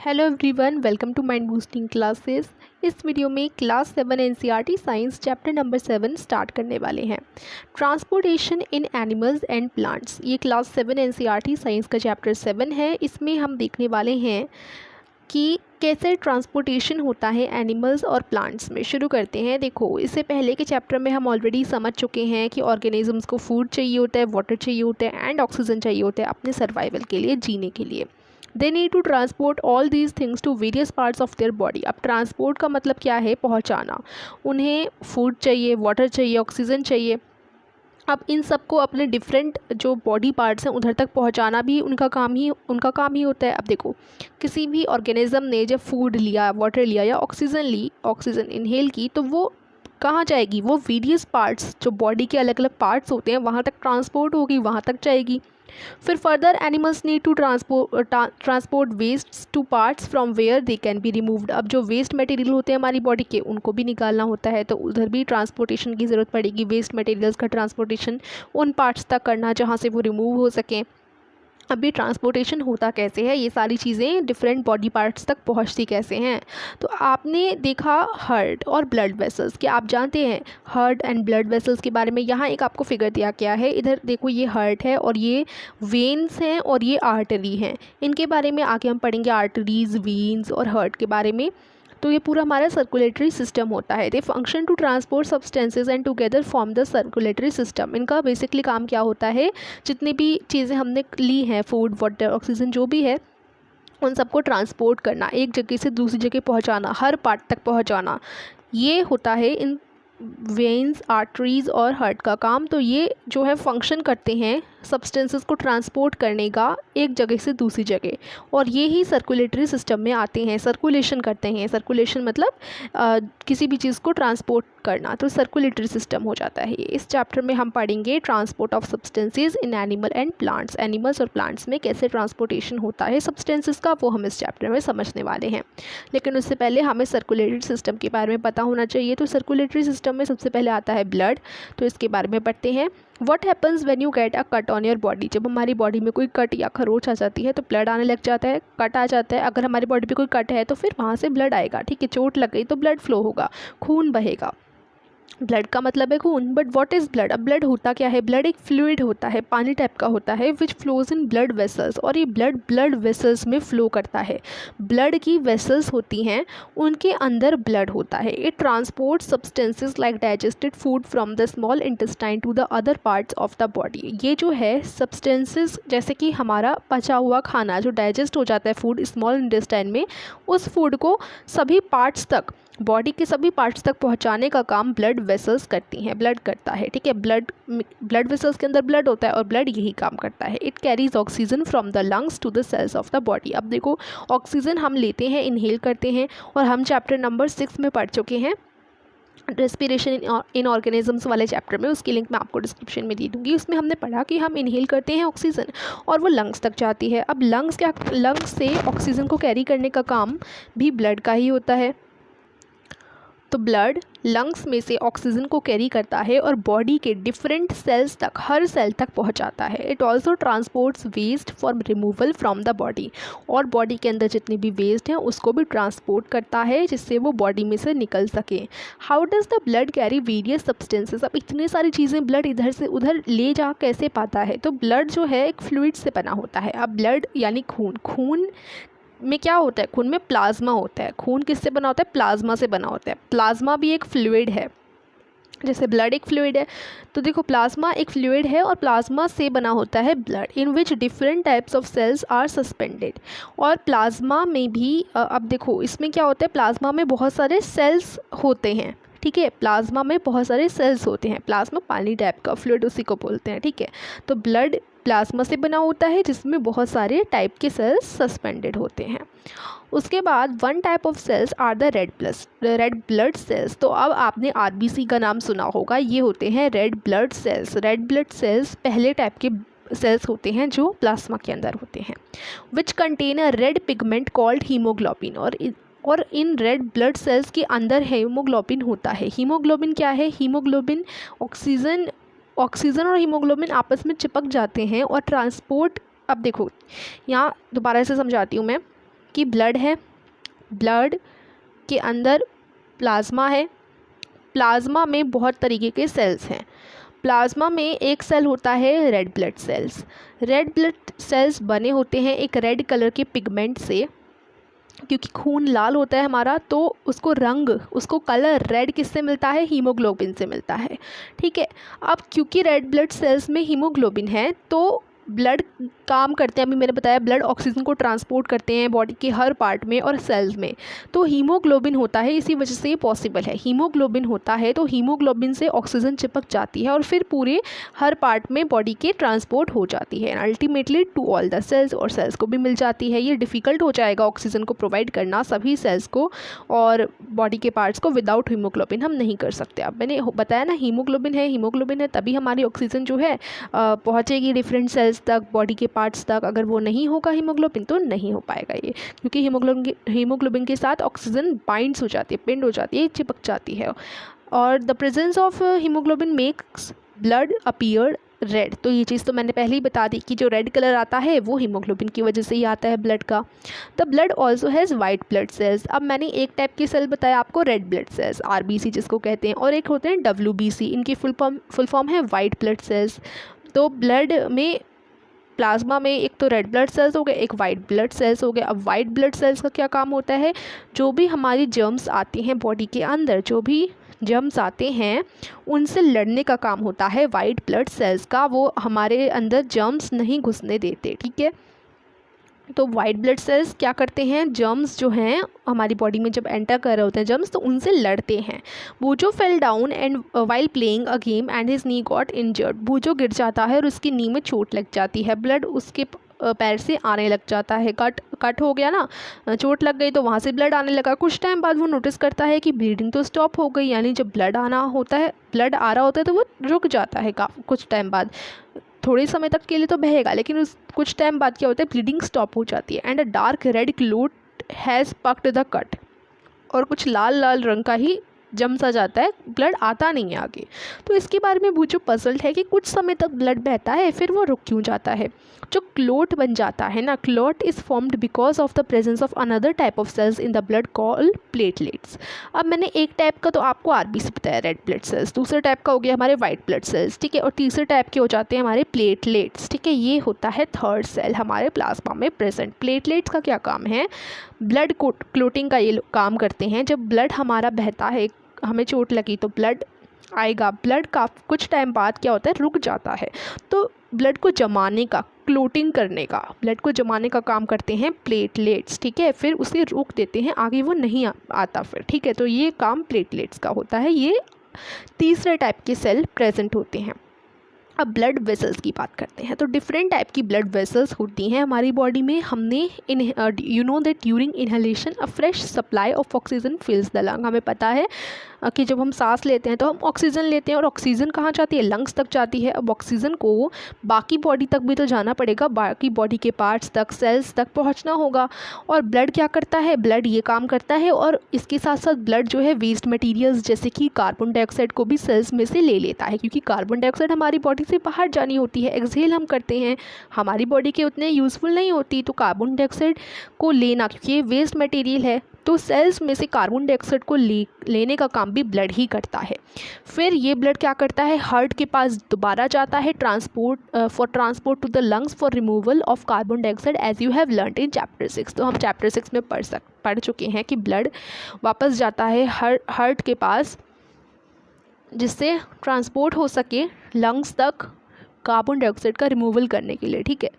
Hello everyone, welcome to mind boosting classes. इस video में class 7 NCERT science chapter number 7 start करने वाले हैं। Transportation in animals and plants, ये class 7 NCERT science का chapter 7 है। इसमें हम देखने वाले हैं कि कैसे ट्रांसपोर्टेशन होता है एनिमल्स और प्लांट्स में। शुरू करते हैं। देखो, इससे पहले के चैप्टर में हम ऑलरेडी समझ चुके हैं कि ऑर्गेनिजम्स को फूड चाहिए होता है, वाटर चाहिए होता है एंड ऑक्सीजन चाहिए होता है अपने सर्वाइवल के लिए, जीने के लिए। They need to transport all these things to various parts of their body. अब ट्रांसपोर्ट का मतलब क्या है? पहुंचाना। उन्हें फूड चाहिए, वाटर चाहिए, ऑक्सीजन चाहिए। अब इन सबको अपने डिफरेंट जो बॉडी पार्ट्स हैं उधर तक पहुंचाना भी उनका काम ही होता है। अब देखो, किसी भी ऑर्गेनिज्म ने जब फूड लिया, वाटर लिया या ऑक्सीजन ली, ऑक्सीजन इनहेल की, तो वो कहाँ जाएगी? वो वेरियस पार्ट्स, जो बॉडी के अलग अलग पार्ट्स होते हैं, वहाँ तक ट्रांसपोर्ट होगी, वहाँ तक जाएगी। फिर further animals need to transport waste to parts from where they can be removed. अब जो वेस्ट मटेरियल होते हैं हमारी बॉडी के, उनको भी निकालना होता है, तो उधर भी ट्रांसपोर्टेशन की ज़रूरत पड़ेगी। वेस्ट मटेरियल्स का ट्रांसपोर्टेशन उन पार्ट्स तक करना जहाँ से वो रिमूव हो सकें। अभी ट्रांसपोर्टेशन होता कैसे है, ये सारी चीज़ें डिफरेंट बॉडी पार्ट्स तक पहुंचती कैसे हैं? तो आपने देखा हार्ट और ब्लड वेसल्स, क्या आप जानते हैं हार्ट एंड ब्लड वेसल्स के बारे में? यहाँ एक आपको फिगर दिया गया है। इधर देखो, ये हार्ट है और ये वेन्स हैं और ये आर्टरी हैं। इनके बारे में आगे हम पढ़ेंगे, आर्टरीज, वेन्स और हार्ट के बारे में। तो ये पूरा हमारा सर्कुलेटरी सिस्टम होता है। They function to transport substances and together form the circulatory system. इनका बेसिकली काम क्या होता है? जितनी भी चीज़ें हमने ली हैं, फूड, वाटर, ऑक्सीजन, जो भी है, उन सबको ट्रांसपोर्ट करना, एक जगह से दूसरी जगह पहुंचाना, हर पार्ट तक पहुंचाना, ये होता है इन वेन्स, आर्टरीज और हार्ट का काम। तो ये जो है फंक्शन करते हैं सब्सटेंसेस को ट्रांसपोर्ट करने का एक जगह से दूसरी जगह, और ये ही सर्कुलेटरी सिस्टम में आते हैं, सर्कुलेशन करते हैं। सर्कुलेशन मतलब किसी भी चीज़ को ट्रांसपोर्ट करना, तो सर्कुलेटरी सिस्टम हो जाता है। इस चैप्टर में हम पढ़ेंगे transport of substances in animal and plants. Animals और प्लांट्स में कैसे ट्रांसपोर्टेशन होता है सब्सटेंसेस का, वो हम इस चैप्टर में समझने वाले हैं। लेकिन उससे पहले हमें सर्कुलेटरी सिस्टम के बारे में पता होना चाहिए। तो सर्कुलेटरी सिस्टम में सबसे पहले आता है ब्लड, तो इसके बारे में पढ़ते हैं। What happens when you get a cut on your body? जब हमारी बॉडी में कोई कट या खरोच आ जाती है तो ब्लड आने लग जाता है, कट आ जाता है। अगर हमारी बॉडी पे कोई कट है तो फिर वहाँ से ब्लड आएगा, ठीक है। चोट लग गई तो ब्लड फ्लो होगा, खून बहेगा। ब्लड का मतलब है खून। But what is blood? अब ब्लड होता क्या है? ब्लड एक फ्लूइड होता है, पानी टाइप का होता है, which flows in blood vessels, और ये ब्लड वेसल्स में फ्लो करता है। ब्लड की वेसल्स होती हैं, उनके अंदर ब्लड होता है। It transport substances like digested food from the small intestine to the other parts of the body. ये जो है सब्सटेंसेस, जैसे कि हमारा पचा हुआ खाना जो डाइजेस्ट हो जाता है फूड स्मॉल इंटेस्टाइन में, उस फूड को सभी पार्ट्स तक, बॉडी के सभी पार्ट्स तक पहुंचाने का काम ब्लड वेसल्स करती हैं, ब्लड करता है, ठीक है। ब्लड वेसल्स के अंदर ब्लड होता है और ब्लड यही काम करता है। It carries oxygen from the lungs to the cells of the body. अब देखो, ऑक्सीजन हम लेते हैं, इनहेल करते हैं, और हम चैप्टर नंबर 6 में पढ़ चुके हैं रेस्पिरेशन इन ऑर्गेनिजम्स वाले चैप्टर में। उसकी लिंक मैं आपको डिस्क्रिप्शन में दे दूँगी। उसमें हमने पढ़ा कि हम इनहेल करते हैं ऑक्सीजन और वो लंग्स तक जाती है। अब लंग्स से ऑक्सीजन को कैरी करने का काम भी ब्लड का ही होता है। तो ब्लड लंग्स में से ऑक्सीजन को कैरी करता है और बॉडी के डिफरेंट सेल्स तक, हर सेल तक पहुंचाता है। It also transports waste for removal from the body, और बॉडी के अंदर जितनी भी वेस्ट हैं उसको भी ट्रांसपोर्ट करता है जिससे वो बॉडी में से निकल सके। How does the blood carry various substances? अब इतनी सारी चीज़ें ब्लड इधर से उधर ले जा कैसे पाता है? तो ब्लड जो है एक फ्लूइड से बना होता है। अब ब्लड यानी खून, खून में क्या होता है? खून में प्लाज्मा होता है। खून किससे बना होता है? प्लाज्मा से बना होता है। प्लाज्मा भी एक फ्लूइड है, जैसे ब्लड एक फ्लूइड है। तो देखो, प्लाज्मा एक फ्लूइड है और प्लाज्मा से बना होता है blood, in which different types of cells are suspended. और प्लाज्मा में भी अब देखो, इसमें क्या होता है? प्लाज्मा में बहुत सारे सेल्स होते हैं, ठीक है। प्लाज्मा में बहुत सारे सेल्स होते हैं। प्लाज्मा पानी टाइप का फ्लूइड, उसी को बोलते हैं, ठीक है। तो ब्लड प्लाज्मा से बना होता है जिसमें बहुत सारे टाइप के सेल्स सस्पेंडेड होते हैं। उसके बाद one type of cells are the red blood cells. तो अब आपने आरबीसी का नाम सुना होगा, ये होते हैं red blood sales. Red blood sales पहले टाइप के सेल्स होते हैं जो प्लाज्मा के अंदर होते हैं, which contain a red pigment called haemoglobin. और इन रेड ब्लड सेल्स के अंदर हीमोग्लोबिन होता है। हीमोग्लोबिन क्या है? हीमोग्लोबिन ऑक्सीजन और हीमोग्लोबिन आपस में चिपक जाते हैं और ट्रांसपोर्ट। अब देखो, यहाँ दोबारा से समझाती हूँ मैं। कि ब्लड है, ब्लड के अंदर प्लाज्मा है, प्लाज्मा में बहुत तरीके के सेल्स हैं। प्लाज्मा में एक सेल होता है red blood sales. Red blood sales बने होते हैं एक रेड कलर के पिगमेंट से, क्योंकि खून लाल होता है हमारा, तो उसको रंग, उसको कलर रेड किससे मिलता है? हीमोग्लोबिन से मिलता है। ठीक है, अब क्योंकि रेड ब्लड सेल्स में हीमोग्लोबिन है तो ब्लड काम करते हैं, अभी मैंने बताया ब्लड ऑक्सीजन को ट्रांसपोर्ट करते हैं बॉडी के हर पार्ट में और सेल्स में, तो हीमोग्लोबिन होता है, इसी वजह से ये पॉसिबल है। हीमोग्लोबिन होता है तो हीमोग्लोबिन से ऑक्सीजन चिपक जाती है और फिर पूरे हर पार्ट में बॉडी के ट्रांसपोर्ट हो जाती है, ultimately to all the cells, और सेल्स को भी मिल जाती है। ये डिफ़िकल्ट हो जाएगा ऑक्सीजन को प्रोवाइड करना सभी सेल्स को और बॉडी के पार्ट्स को, विदाउट हीमोग्लोबिन हम नहीं कर सकते। अब मैंने बताया ना हीमोग्लोबिन है तभी हमारी ऑक्सीजन जो है पहुँचेगी डिफरेंट सेल्स तक, बॉडी के पार्ट्स तक। अगर वो नहीं होगा हीमोग्लोबिन तो नहीं हो पाएगा ये, क्योंकि हीमोग्लोबिन के साथ ऑक्सीजन बाइंड्स हो जाती है, पिंड हो जाती है, चिपक जाती है। और the presence of haemoglobin makes blood appear red. तो ये चीज़ तो मैंने पहले ही बता दी कि जो रेड कलर आता है वो हीमोग्लोबिन की वजह से ही आता है ब्लड का। The blood also has white blood cells. अब मैंने एक टाइप के सेल बताया आपको, रेड ब्लड सेल्स, RBC जिसको कहते हैं, और एक होते हैं WBC, इनकी फुल फॉर्म है वाइट ब्लड सेल्स। तो ब्लड में, प्लाज्मा में एक तो रेड ब्लड सेल्स हो गए, एक वाइट ब्लड सेल्स हो गए। अब वाइट ब्लड सेल्स का क्या काम होता है? जो भी हमारी जर्म्स आती हैं बॉडी के अंदर, जो भी जर्म्स आते हैं उनसे लड़ने का काम होता है वाइट ब्लड सेल्स का, वो हमारे अंदर जर्म्स नहीं घुसने देते। ठीक है, तो वाइट ब्लड सेल्स क्या करते हैं? जर्म्स जो हैं हमारी बॉडी में जब एंटर कर रहे होते हैं जर्म्स, तो उनसे लड़ते हैं। बूजो fell down and while playing a game and his knee got injured. बूजो गिर जाता है और उसकी नी में चोट लग जाती है, ब्लड उसके पैर से आने लग जाता है, कट हो गया ना, चोट लग गई तो वहाँ से ब्लड आने लगा। कुछ टाइम बाद वो नोटिस करता है कि ब्लीडिंग तो स्टॉप हो गई, यानी जब ब्लड आ रहा होता है तो वो रुक जाता है कुछ टाइम बाद। थोड़े समय तक के लिए तो बहेगा, लेकिन उस कुछ टाइम बाद क्या होता है, ब्लीडिंग स्टॉप हो जाती है। And a dark red clot has packed the cut, और कुछ लाल लाल रंग का ही जम सा जाता है, ब्लड आता नहीं है आगे। तो इसके बारे में बूजो पजल्ड है कि कुछ समय तक ब्लड बहता है फिर वो रुक क्यों जाता है। जो क्लोट बन जाता है ना, clot is formed because of the presence of another type of cells in the blood called platelets. अब मैंने एक टाइप का तो आपको RBC बताया, रेड ब्लड सेल्स, दूसरे टाइप का हो गया हमारे वाइट ब्लड सेल्स, ठीक है, और तीसरे टाइप के हो जाते हैं हमारे प्लेटलेट्स। ठीक है, ये होता है थर्ड सेल हमारे प्लाज्मा में प्रेजेंट। प्लेटलेट्स का क्या काम है? ब्लड क्लोटिंग का ये काम करते हैं। जब ब्लड हमारा बहता है, हमें चोट लगी तो ब्लड आएगा, ब्लड का कुछ टाइम बाद क्या होता है, रुक जाता है, तो ब्लड को जमाने का, क्लोटिंग करने का, ब्लड को जमाने का काम करते हैं प्लेटलेट्स। ठीक है, फिर उसे रोक देते हैं, आगे वो नहीं आता फिर। ठीक है, तो ये काम प्लेटलेट्स का होता है। ये तीसरे टाइप के सेल प्रेजेंट होते हैं। अब ब्लड वेसल्स की बात करते हैं, तो डिफरेंट टाइप की ब्लड वेसल्स होती हैं हमारी बॉडी में। हमने you know that during inhalation a fresh supply of oxygen फिल्स the lung. हमें पता है कि जब हम सांस लेते हैं तो हम ऑक्सीजन लेते हैं, और ऑक्सीजन कहाँ जाती है? लंग्स तक जाती है। अब ऑक्सीजन को बाकी बॉडी तक भी तो जाना पड़ेगा, बाकी बॉडी के पार्ट्स तक, सेल्स तक पहुँचना होगा। और ब्लड क्या करता है? ब्लड ये काम करता है, और इसके साथ साथ ब्लड जो है वेस्ट मटीरियल्स जैसे कि कार्बन डाइऑक्साइड को भी सेल्स में से ले लेता है, क्योंकि कार्बन डाइऑक्साइड हमारी बॉडी से बाहर जानी होती है, एक्सहेल हम करते हैं, हमारी बॉडी के उतने यूज़फुल नहीं होती। तो कार्बन डाइऑक्साइड को लेना, क्योंकि ये वेस्ट मटेरियल है, तो सेल्स में से कार्बन डाइऑक्साइड को लेने का काम भी ब्लड ही करता है। फिर ये ब्लड क्या करता है? हार्ट के पास दोबारा जाता है, transport to the lungs for removal of carbon dioxide, as you have learned in chapter 6। तो हम चैप्टर 6 में पढ़ चुके हैं कि ब्लड वापस जाता है हार्ट के पास, जिससे ट्रांसपोर्ट हो सके लंग्स तक कार्बन डाइऑक्साइड का रिमूवल करने के लिए। ठीक है,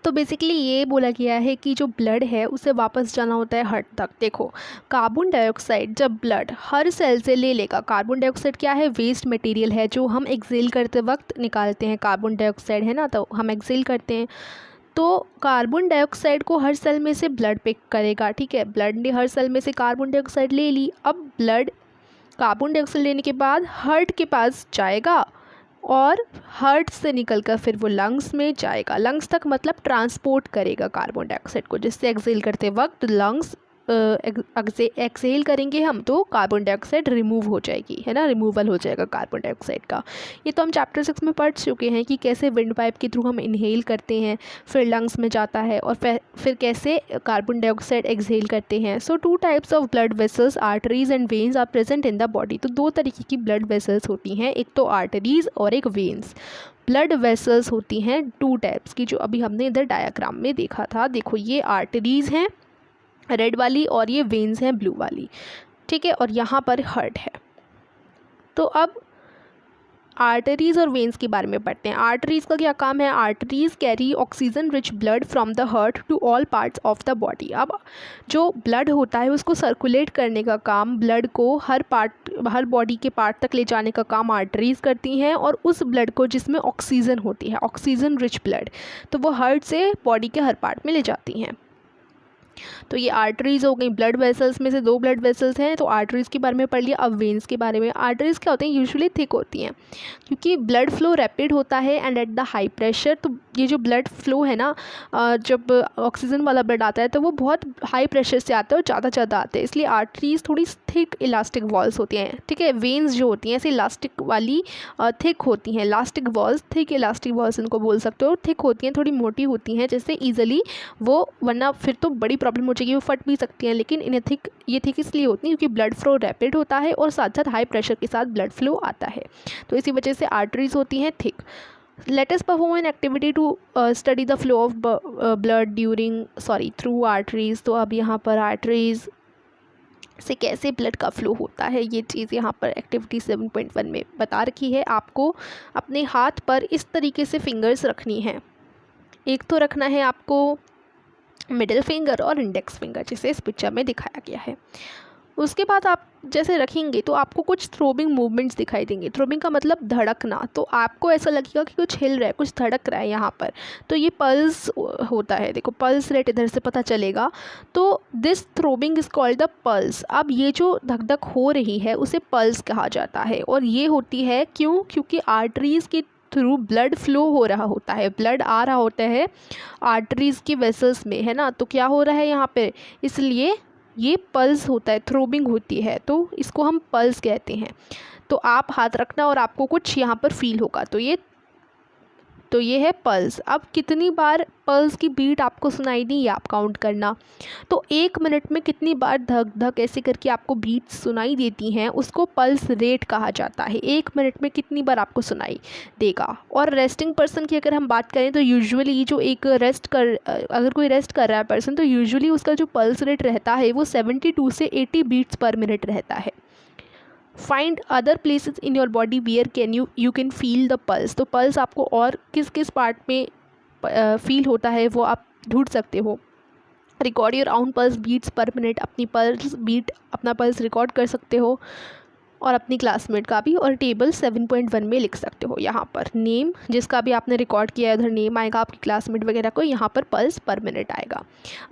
तो बेसिकली ये बोला गया है कि जो ब्लड है उसे वापस जाना होता है हार्ट तक। देखो, कार्बन डाइऑक्साइड जब ब्लड हर सेल से ले लेगा, कार्बन डाइऑक्साइड क्या है? वेस्ट मटेरियल है जो हम एक्सहेल करते वक्त निकालते हैं। कार्बन डाइऑक्साइड है ना, तो हम एक्सहेल करते हैं, तो कार्बन डाइऑक्साइड को हर सेल में से ब्लड पिक करेगा। ठीक है, ब्लड ने हर सेल में से कार्बन डाइऑक्साइड ले ली। अब ब्लड कार्बन डाइऑक्साइड लेने के बाद हार्ट के पास जाएगा, और हार्ट से निकलकर फिर वो लंग्स में जाएगा। लंग्स तक मतलब ट्रांसपोर्ट करेगा कार्बन डाइऑक्साइड को, जिससे एक्सहेल करते वक्त लंग्स एक्सहेल करेंगे हम तो कार्बन डाइऑक्साइड रिमूव हो जाएगी, है ना, रिमूवल हो जाएगा कार्बन डाइऑक्साइड का। ये तो हम चैप्टर 6 में पढ़ चुके हैं कि कैसे विंड पाइप के थ्रू हम इनहेल करते हैं, फिर लंग्स में जाता है और फिर कैसे कार्बन डाइऑक्साइड एक्सहेल करते हैं। So 2 types of blood vessels, arteries and veins are present in the body. तो 2 तरीके की ब्लड वेसल्स होती हैं, एक तो आर्टरीज और एक वेन्स। ब्लड वेसल्स होती हैं 2 टाइप्स की, जो अभी हमने इधर डायग्राम में देखा था। देखो ये आर्टरीज हैं रेड वाली और ये वेन्स हैं ब्लू वाली, ठीक है, और यहाँ पर हार्ट है। तो अब आर्टरीज और वेन्स के बारे में पढ़ते हैं। आर्टरीज का क्या काम है? Arteries carry oxygen rich blood from the heart to all parts of the body. अब जो ब्लड होता है उसको सर्कुलेट करने का काम, ब्लड को हर बॉडी के पार्ट तक ले जाने का काम आर्टरीज करती हैं, और उस ब्लड को जिसमें ऑक्सीजन होती है, ऑक्सीजन रिच ब्लड, तो वो हार्ट से बॉडी के हर पार्ट में ले जाती हैं। तो ये आर्टरीज हो गई। ब्लड वेसल्स में से 2 ब्लड वेसल्स हैं, तो आर्टरीज के बारे में पढ़ लिया। अब वेन्स के बारे में। आर्टरीज क्या होते हैं? यूजुअली थिक होती हैं, क्योंकि ब्लड फ्लो रैपिड होता है and at the high pressure. तो ये जो ब्लड फ्लो है ना, जब ऑक्सीजन वाला ब्लड आता है तो वो बहुत हाई प्रेशर से आता है और ज़्यादा आता है, इसलिए आर्टरीज थोड़ी थिक इलास्टिक वॉल्स होती हैं, ठीक है। वेन्स जो होती हैं ऐसे इलास्टिक वाली थिक होती हैं, elastic walls, thick elastic walls इनको बोल सकते हो। थिक होती हैं, थोड़ी मोटी होती हैं, जैसे ईजिली वो, वरना फिर तो बड़ी प्रॉब्लम हो जाएगी, वो फट भी सकती हैं। लेकिन इन्हें ये थिक इसलिए होती हैं क्योंकि ब्लड फ्लो रैपिड होता है और साथ साथ हाई प्रेशर के साथ ब्लड फ्लो आता है, तो इसी वजह से आर्टरीज होती हैं thick. Let us perform an activity to study the flow of blood through arteries। तो अब यहाँ पर आर्टरीज से कैसे ब्लड का फ्लो होता है, ये चीज़ यहाँ पर एक्टिविटी 7.1 में बता रखी है। आपको अपने हाथ पर इस तरीके से फिंगर्स रखनी है। एक तो रखना है आपको मिडिल फिंगर और इंडेक्स फिंगर, जिसे इस पिक्चर में दिखाया गया है। उसके बाद आप जैसे रखेंगे तो आपको कुछ थ्रोबिंग मूवमेंट्स दिखाई देंगे। थ्रोबिंग का मतलब धड़कना, तो आपको ऐसा लगेगा कि कुछ हिल रहा है, कुछ धड़क रहा है यहाँ पर, तो ये पल्स होता है। देखो पल्स रेट इधर से पता चलेगा, तो this throbbing is called the pulse. अब ये जो धक धक हो रही है उसे पल्स कहा जाता है, और ये होती है क्यों? क्योंकि आर्टरीज़ के थ्रू ब्लड फ्लो हो रहा होता है, ब्लड आ रहा होता है आर्टरीज़ की वेसल्स में, है ना। तो क्या हो रहा है यहाँ पे, इसलिए ये पल्स होता है, थ्रोबिंग होती है, तो इसको हम पल्स कहते हैं। तो आप हाथ रखना और आपको कुछ यहाँ पर फील होगा, तो ये है पल्स। अब कितनी बार पल्स की बीट आपको सुनाई दी, ये आप काउंट करना। तो 1 मिनट में कितनी बार धक धक ऐसे करके आपको बीट सुनाई देती हैं, उसको पल्स रेट कहा जाता है। 1 मिनट में कितनी बार आपको सुनाई देगा। और रेस्टिंग पर्सन की अगर हम बात करें तो यूजुअली जो एक अगर कोई रेस्ट कर रहा है पर्सन, तो यूजुअली उसका जो पल्स रेट रहता है वो 72 से 80 बीट्स पर मिनट रहता है। Find other places in your body where you can feel the pulse. तो पल्स आपको और किस किस पार्ट में फील होता है वो आप ढूंढ सकते हो। Record your own pulse beats per minute, अपना पल्स रिकॉर्ड कर सकते हो, और अपनी क्लासमेट का भी, और टेबल 7.1 में लिख सकते हो। यहाँ पर नेम जिसका भी आपने रिकॉर्ड किया है उधर नेम आएगा, आपकी क्लासमेट वगैरह को, यहाँ पर पल्स पर मिनट आएगा।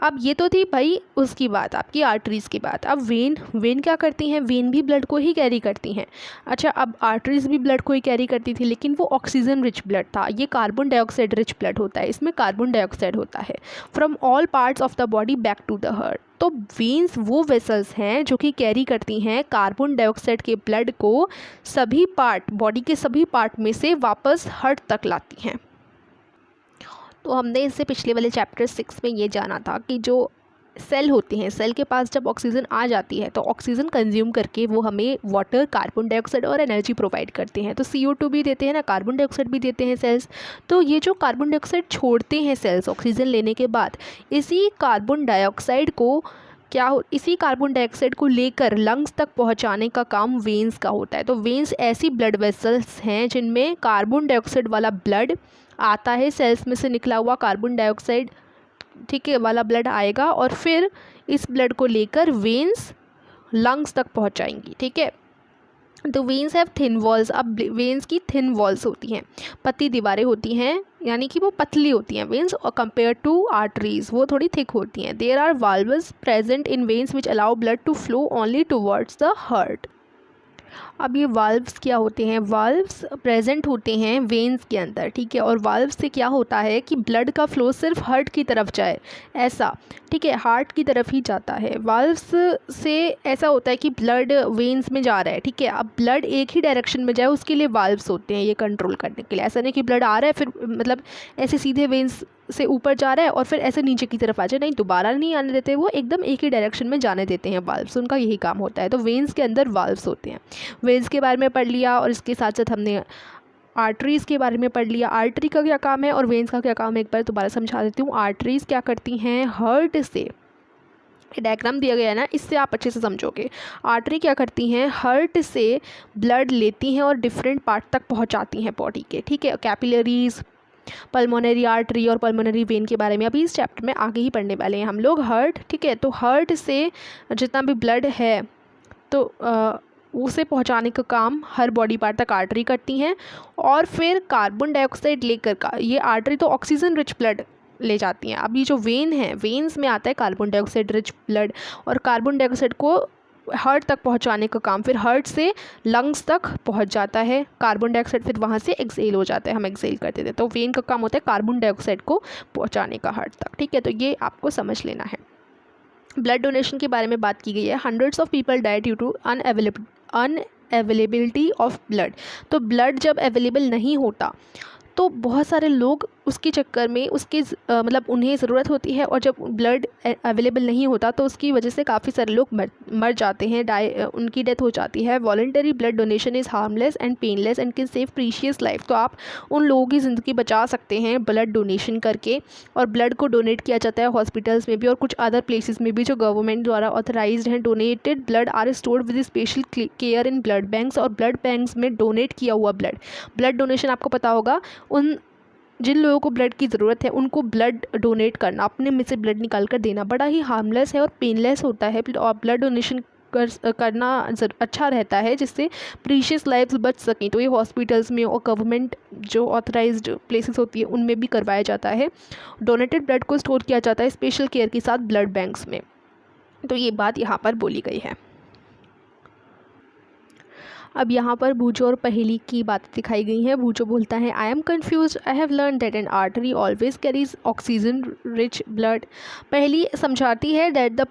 अब ये तो थी भाई उसकी बात, आपकी आर्टरीज़ की बात। अब वेन क्या करती हैं? वेन भी ब्लड को ही कैरी करती हैं। अच्छा, अब आर्टरीज़ भी ब्लड को ही कैरी करती थी, लेकिन वो ऑक्सीजन रिच ब्लड था, ये कार्बन डाइऑक्साइड रिच ब्लड होता है, इसमें कार्बन डाइऑक्साइड होता है। From all parts of the body back to the heart. तो वेन्स वो वेसल्स हैं जो कि कैरी करती हैं कार्बन डाइऑक्साइड के ब्लड को सभी पार्ट, बॉडी के सभी पार्ट में से वापस हार्ट तक लाती हैं। तो हमने इससे पिछले वाले चैप्टर 6 में ये जाना था कि जो सेल होते हैं, सेल के पास जब ऑक्सीजन आ जाती है तो ऑक्सीजन कंज्यूम करके वो हमें वाटर, कार्बन डाइऑक्साइड और एनर्जी प्रोवाइड करते हैं। तो CO2 भी देते हैं ना, कार्बन डाइऑक्साइड भी देते हैं सेल्स। तो ये जो कार्बन डाइऑक्साइड छोड़ते हैं सेल्स ऑक्सीजन लेने के बाद, इसी कार्बन डाइऑक्साइड को लेकर लंग्स तक पहुंचाने का काम वेन्स का होता है। तो वेन्स ऐसी ब्लड वेसल्स हैं जिनमें कार्बन डाइऑक्साइड वाला ब्लड आता है, सेल्स में से निकला हुआ कार्बन डाइऑक्साइड, ठीक है, वाला ब्लड आएगा, और फिर इस ब्लड को लेकर वेन्स लंग्स तक पहुंचाएंगी, ठीक है। तो वेन्स हैव थिन वॉल्स। अब वेन्स की थिन वॉल्स होती हैं, पतली दीवारें होती हैं, यानी कि वो पतली होती हैं वेन्स, और कंपेयर टू आर्टरीज वो थोड़ी थिक होती हैं। There are valves present in veins which allow blood to flow only towards the heart. अब ये वाल्व्स क्या होते हैं, वाल्व्स प्रेजेंट होते हैं वेन्स के अंदर, ठीक है। और वाल्व से क्या होता है कि ब्लड का फ्लो सिर्फ हार्ट की तरफ जाए, ऐसा, ठीक है, हार्ट की तरफ ही जाता है। वाल्व्स से ऐसा होता है कि ब्लड वेन्स में जा रहा है, ठीक है। अब ब्लड एक ही डायरेक्शन में जाए उसके लिए वाल्व्स होते हैं, ये कंट्रोल करने के लिए। ऐसा नहीं कि ब्लड आ रहा है फिर मतलब ऐसे सीधे वेन्स से ऊपर जा रहा है और फिर ऐसे नीचे की तरफ आ जाए, नहीं, दोबारा नहीं आने देते, वो एकदम एक ही डायरेक्शन में जाने देते हैं वाल्व्स, उनका यही काम होता है। तो वेन्स के अंदर वाल्व्स होते हैं। वेन्स के बारे में पढ़ लिया और इसके साथ साथ हमने आर्टरीज़ के बारे में पढ़ लिया। आर्टरी का क्या काम है और वेन्स का क्या काम है, एक बार दोबारा समझा देती हूँ। आर्टरीज़ क्या करती हैं, हार्ट से, डायग्राम दिया गया है ना, इससे आप अच्छे से समझोगे। आर्टरी क्या करती हैं, हार्ट से ब्लड लेती हैं और डिफरेंट पार्ट तक पहुंचाती हैं बॉडी के, ठीक है। कैपिलरीज, पल्मोनरी आर्टरी और पल्मोनरी वेन के बारे में अभी इस चैप्टर में आगे ही पढ़ने वाले हैं हम लोग। हार्ट, ठीक है, तो हार्ट से जितना भी ब्लड है तो उसे पहुंचाने का काम हर बॉडी पार्ट तक आर्टरी करती हैं। और फिर कार्बन डाइऑक्साइड लेकर का, ये आर्टरी तो ऑक्सीजन रिच ब्लड ले जाती हैं। अभी जो वेन है, वेन्स में आता है कार्बन डाइऑक्साइड रिच ब्लड, और कार्बन डाइऑक्साइड को हार्ट तक पहुंचाने का काम फिर हार्ट से लंग्स तक पहुंच जाता है। कार्बन डाइऑक्साइड फिर वहाँ से एक्सेल हो जाता है, हम एक्सेल करते थे। तो वेन का काम होता है कार्बन डाइऑक्साइड को पहुंचाने का हार्ट तक, ठीक है। तो ये आपको समझ लेना है। ब्लड डोनेशन के बारे में बात की गई है। Hundreds of people die due to unavailability of blood. तो ब्लड जब अवेलेबल नहीं होता तो बहुत सारे लोग उसके चक्कर में उसके मतलब उन्हें ज़रूरत होती है, और जब ब्लड अवेलेबल नहीं होता तो उसकी वजह से काफ़ी सारे लोग मर जाते हैं, उनकी डेथ हो जाती है। Voluntary blood donation is harmless and painless and can save precious life. तो आप उन लोगों की ज़िंदगी बचा सकते हैं ब्लड डोनेशन करके। और ब्लड को डोनेट किया जाता है हॉस्पिटल्स में भी और कुछ अदर प्लेसेस में भी जो गवर्नमेंट द्वारा ऑथराइज्ड हैं। Donated blood are stored with special care in blood banks, और ब्लड बैंक्स में डोनेट किया हुआ ब्लड डोनेशन आपको पता होगा, उन जिन लोगों को ब्लड की ज़रूरत है उनको ब्लड डोनेट करना, अपने में से ब्लड निकाल कर देना, बड़ा ही हार्मलेस है और पेनलेस होता है। और ब्लड डोनेशन करना अच्छा रहता है जिससे प्रीशियस लाइफ्स बच सकें। तो ये हॉस्पिटल्स में और गवर्नमेंट जो ऑथराइज्ड प्लेसेस होती है उनमें भी करवाया जाता है। डोनेटेड ब्लड को स्टोर किया जाता है स्पेशल केयर के साथ ब्लड बैंक्स में। तो ये बात यहाँ पर बोली गई है। अब यहाँ पर भूजो और पहेली की बातें दिखाई गई हैं। भूजो बोलता है, I am confuse, I have learn that N artery always carries oxygen rich blood. पहेली समझाती है that the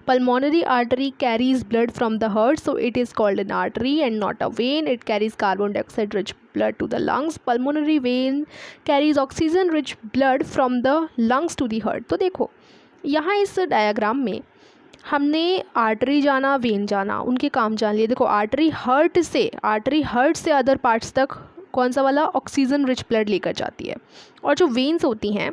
pulmonary artery carries blood from the heart, so it is called an artery and not a vein. It carries carbon dioxide rich blood to the lungs. Pulmonary vein carries oxygen rich blood from the lungs to the heart. तो देखो यहाँ इस diagram में हमने artery जाना, when जाना, उनके काम जान लिए। देखो आर्टरी हार्ट से अदर पार्ट्स तक कौन सा वाला, ऑक्सीजन रिच ब्लड लेकर जाती है। और जो वेन्स होती हैं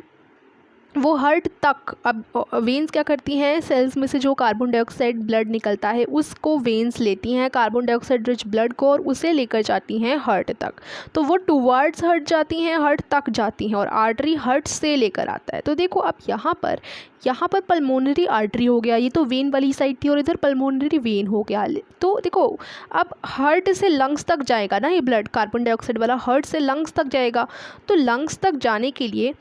वो हार्ट तक, अब वेन्स क्या करती हैं, सेल्स में से जो कार्बन डाइऑक्साइड ब्लड निकलता है उसको वेन्स लेती हैं, कार्बन डाइऑक्साइड रिच ब्लड को, और उसे लेकर जाती हैं हार्ट तक। तो वो टुवर्ड्स हार्ट जाती हैं, हार्ट तक जाती हैं, और आर्टरी हार्ट से लेकर आता है। तो देखो अब यहाँ पर पल्मोनरी आर्टरी हो गया, ये तो वेन वाली साइड थी, और इधर पल्मोनरी वेन हो गया। तो देखो अब हार्ट से लंग्स तक जाएगा ना ये ब्लड, कार्बन डाइऑक्साइड वाला हार्ट से लंग्स तक जाएगा। तो लंग्स तक जाने के लिए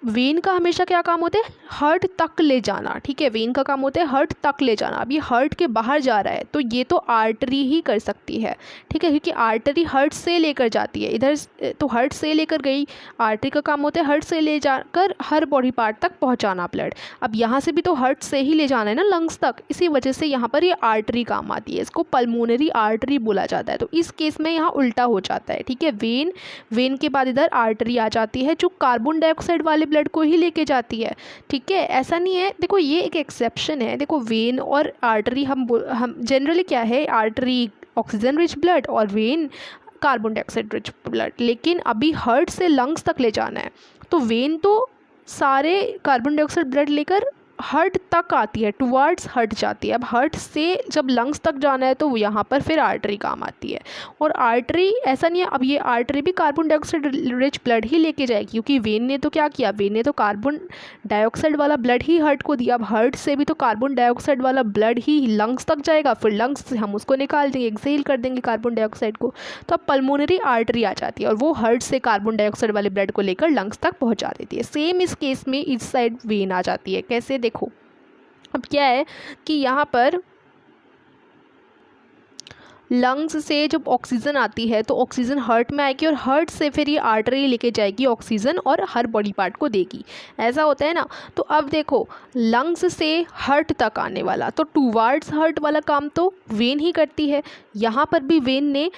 वेन का हमेशा क्या काम होता है, हार्ट तक ले जाना, ठीक है। वेन का काम होता है हार्ट तक ले जाना। अब ये हार्ट के बाहर जा रहा है तो ये तो आर्टरी ही कर सकती है, ठीक है, क्योंकि आर्टरी हार्ट से लेकर जाती है इधर, तो हार्ट से लेकर गई। आर्टरी का काम होता है हार्ट से ले जाकर हर बॉडी पार्ट तक पहुंचाना ब्लड। अब यहाँ से भी तो हार्ट से ही ले जाना है ना लंग्स तक, इसी वजह से यहाँ पर ये आर्टरी काम आती है, इसको पल्मोनरी आर्टरी बोला जाता है। तो इस केस में यहाँ उल्टा हो जाता है, ठीक है। वेन के बाद इधर आर्टरी आ जाती है जो कार्बन डाइऑक्साइड वाले ब्लड को ही लेके जाती है, ठीक है। ऐसा नहीं है, देखो ये एक एक्सेप्शन है। देखो वेन और आर्टरी हम जनरली क्या है, आर्टरी ऑक्सीजन रिच ब्लड और when carbon dioxide rich blood, लेकिन अभी हार्ट से लंग्स तक ले जाना है तो वेन तो सारे कार्बन डाइऑक्साइड ब्लड लेकर हार्ट तक आती है, टुवर्ड्स हार्ट जाती है। अब हार्ट से जब लंग्स तक जाना है तो यहाँ पर फिर आर्टरी काम आती है। और आर्टरी ऐसा नहीं है, अब ये आर्टरी भी कार्बन डाइऑक्साइड रिच ब्लड ही लेके जाएगी, क्योंकि वेन ने तो क्या किया, वेन ने तो कार्बन डाइऑक्साइड वाला ब्लड ही हार्ट को दिया। अब हार्ट से भी तो कार्बन डाइऑक्साइड वाला ब्लड ही लंग्स तक जाएगा, फिर लंग्स से हम उसको निकाल देंगे, एक्सेल कर देंगे कार्बन डाइऑक्साइड को। तो अब पल्मोनरी आर्टरी आ जाती है और वो हार्ट से कार्बन डाइऑक्साइड वाले ब्लड को लेकर लंग्स तक पहुँचा देती है। सेम इस केस में इस साइड वेन आ जाती है। कैसे, देखो अब क्या है कि यहाँ पर लंग्स से जब ऑक्सीजन आती है तो ऑक्सीजन हार्ट में आएगी और हार्ट से फिर ये आर्टरी लेके जाएगी ऑक्सीजन और हर बॉडी पार्ट को देगी, ऐसा होता है ना। तो अब देखो लंग्स से हार्ट तक आने वाला, तो टूवर्ड्स हार्ट वाला काम तो वेन ही करती है। यहाँ पर भी वेन ने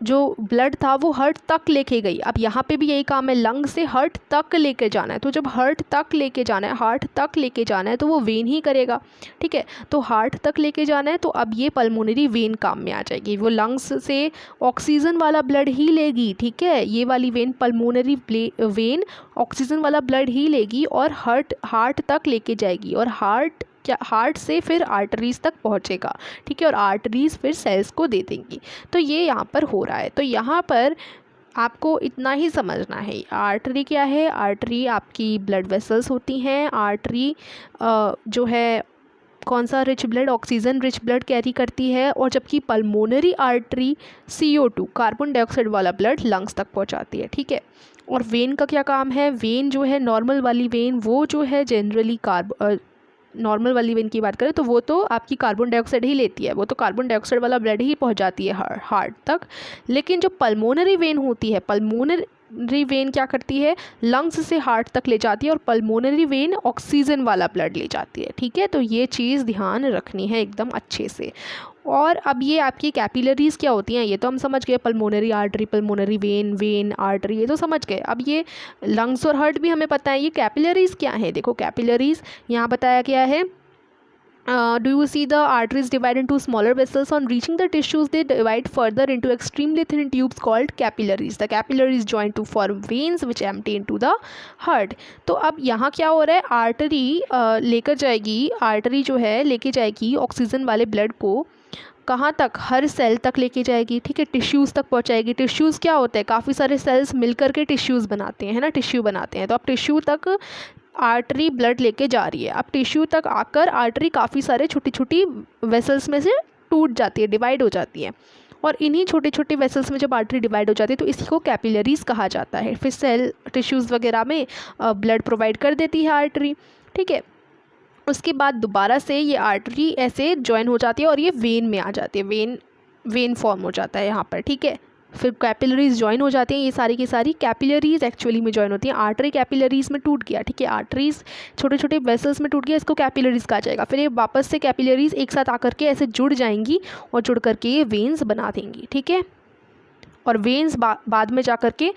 जो ब्लड था वो हार्ट तक लेके गई। अब यहाँ पे भी यही काम है, लंग से हार्ट तक लेके जाना है। तो जब हार्ट तक लेके जाना है, हार्ट तक लेके जाना है तो वो वेन ही करेगा, ठीक है। तो हार्ट तक लेके जाना है तो अब ये पल्मोनरी वेन काम में आ जाएगी। वो लंग्स से ऑक्सीजन वाला ब्लड ही लेगी, ठीक है। ये वाली वेन पल्मोनरी वेन ऑक्सीजन वाला ब्लड ही लेगी और हार्ट तक लेके जाएगी और हार्ट से फिर आर्टरीज़ तक पहुंचेगा, ठीक है। और आर्टरीज़ फिर सेल्स को दे देंगी। तो ये यहाँ पर हो रहा है। तो यहाँ पर आपको इतना ही समझना है। आर्टरी क्या है? आर्टरी आपकी ब्लड वेसल्स होती हैं। आर्टरी जो है कौन सा rich blood, oxygen rich blood carry करती है, और जबकि pulmonary artery CO2 carbon dioxide वाला ब्लड लंग्स तक पहुंचाती है, ठीक है। और वेन का क्या काम है? वेन जो है नॉर्मल वाली वेन, वो जो है जनरली नॉर्मल वाली वेन की बात करें तो वो तो आपकी कार्बन डाइऑक्साइड ही लेती है, वो तो कार्बन डाइऑक्साइड वाला ब्लड ही पहुंचाती है हार्ट तक। लेकिन जो पल्मोनरी वेन होती है, पल्मोनरी वेन क्या करती है? लंग्स से हार्ट तक ले जाती है और पल्मोनरी वेन ऑक्सीजन वाला ब्लड ले जाती है, ठीक है। तो ये चीज़ ध्यान रखनी है एकदम अच्छे से। और अब ये आपकी कैपिलरीज़ क्या होती हैं ये तो हम समझ गए, pulmonary artery, pulmonary vein, when artery, ये तो समझ गए। अब ये लंग्स और हार्ट भी हमें पता है, ये कैपिलरीज़ क्या है? देखो कैपिलरीज़ यहाँ बताया गया है, do you see the arteries divide into smaller vessels? On reaching the tissues they divide further into extremely thin tubes called capillaries. The capillaries join to form veins which empty into the heart. तो अब यहाँ क्या हो रहा है? Artery लेकर जाएगी, artery जो है लेके जाएगी ऑक्सीजन वाले ब्लड को कहाँ तक? हर सेल तक लेके जाएगी, ठीक है। टिश्यूज़ तक पहुँचाएगी। टिश्यूज़ क्या होता है? काफ़ी सारे सेल्स मिलकर के टिश्यूज़ बनाते हैं, है ना, टिश्यू बनाते हैं। तो अब टिश्यू तक आर्टरी ब्लड लेके जा रही है। अब टिश्यू तक आकर आर्टरी काफ़ी सारे छोटी छोटी वेसल्स में से टूट जाती है, डिवाइड हो जाती है। और इन्हीं छोटे छोटे वेसल्स में जब आर्टरी डिवाइड हो जाती है तो इसी को कैपिलरीज़ कहा जाता है। फिर सेल टिश्यूज़ वगैरह में ब्लड प्रोवाइड कर देती है आर्टरी, ठीक है। उसके बाद दोबारा से ये आर्टरी ऐसे ज्वाइन हो जाती है और ये वेन में आ जाती है, वेन फॉर्म हो जाता है यहाँ पर, ठीक है। फिर कैपिलरीज़ ज्वाइन हो जाती हैं, ये सारी की सारी कैपिलरीज़ एक्चुअली में ज्वाइन होती हैं। आर्टरी कैपिलरीज़ में टूट गया, ठीक है, आर्टरीज़ छोटे छोटे वेसल्स में टूट गया, इसको कैपिलरीज़ कहा जाएगा। फिर ये वापस से कैपिलरीज़ एक साथ आकर के ऐसे जुड़ जाएंगी और जुड़ करके ये वेन्स बना देंगी, ठीक है। और वेन्स बाद में जा कर के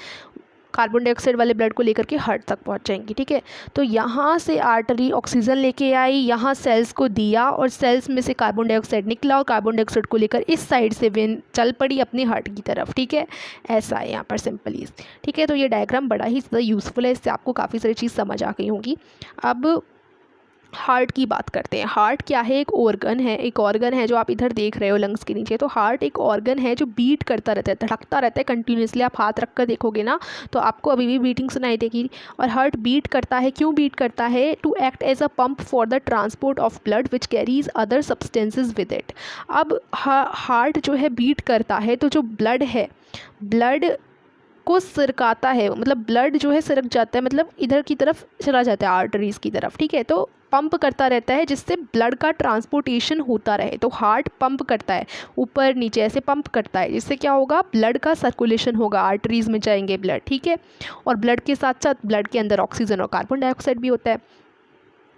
कार्बन डाइऑक्साइड वाले ब्लड को लेकर के हार्ट तक पहुंच जाएंगी, ठीक है। तो यहाँ से आर्टरी ऑक्सीजन लेके आई, यहाँ सेल्स को दिया और सेल्स में से कार्बन डाइऑक्साइड निकला और कार्बन डाइऑक्साइड को लेकर इस साइड से वेन चल पड़ी अपने हार्ट की तरफ, ठीक है। ऐसा है यहाँ पर सिंपली, ठीक है। तो ये डायग्राम बड़ा ही ज़्यादा यूज़फुल है, इससे आपको काफ़ी सारी चीज़ समझ आ गई होंगी। अब हार्ट की बात करते हैं। हार्ट क्या है? एक ऑर्गन है, एक ऑर्गन है जो आप इधर देख रहे हो लंग्स के नीचे। तो हार्ट एक ऑर्गन है जो बीट करता रहता है, धड़कता रहता है कंटिन्यूसली। आप हाथ रख कर देखोगे ना तो आपको अभी भी बीटिंग सुनाई देगी। और हार्ट बीट करता है, क्यों बीट करता है? To act as a pump for the transport of blood which carries other substances with it. अब हार्ट जो है बीट करता है तो जो ब्लड है, ब्लड को सरकाता है, मतलब ब्लड जो है सरक जाता है, मतलब इधर की तरफ चला जाता है आर्टरीज़ की तरफ, ठीक है। तो पंप करता रहता है जिससे ब्लड का ट्रांसपोर्टेशन होता रहे। तो हार्ट पंप करता है, ऊपर नीचे ऐसे पंप करता है, जिससे क्या होगा? ब्लड का सर्कुलेशन होगा, आर्टरीज़ में जाएंगे ब्लड, ठीक है। और ब्लड के साथ साथ ब्लड के अंदर ऑक्सीजन और कार्बन डाइऑक्साइड भी होता है।